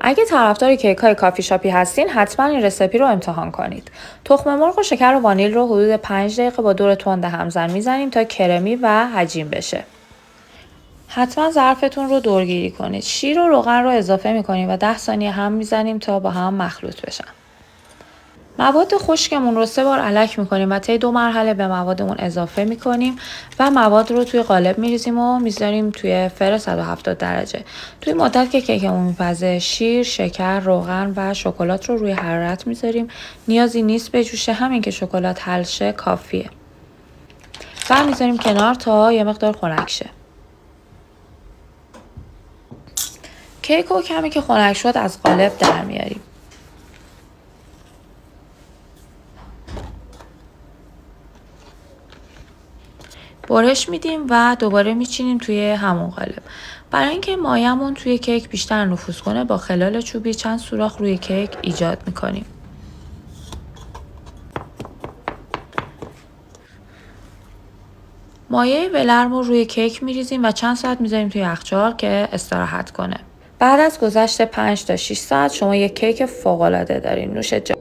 اگه طرفدار کیک‌های کافی شاپی هستین حتما این رسیپی رو امتحان کنید. تخم مرغ و شکر و وانیل رو حدود 5 دقیقه با دور تند همزن میزنیم تا کرمی و هجین بشه. حتما ظرفتون رو دورگیری کنید. شیر و روغن رو اضافه میکنیم و 10 ثانیه هم میزنیم تا با هم مخلوط بشن. مواد خشکمون رو 3 بار الک میکنیم و طی 2 مرحله به موادمون اضافه میکنیم و مواد رو توی قالب میریزیم و میذاریم توی فر 170 درجه. توی مدت که کیکمون میپزه شیر، شکر، روغن و شکلات رو روی حرارت میذاریم. نیازی نیست بجوشه، همین که شکلات حل شه کافیه. و میذاریم کنار تا یه مقدار خنک شه. کیک رو کمی که خنک شد از قالب در میاریم. برش میدیم و دوباره میچینیم توی همون قالب. برای اینکه مایمون توی کیک بیشتر نفوذ کنه با خلال چوبی چند سوراخ روی کیک ایجاد میکنیم. مایه ولرم رو روی کیک میریزیم و چند ساعت میذاریم توی یخچال که استراحت کنه. بعد از گذشت 5 تا 6 ساعت شما یک کیک فوق‌العاده دارین. نوش جان.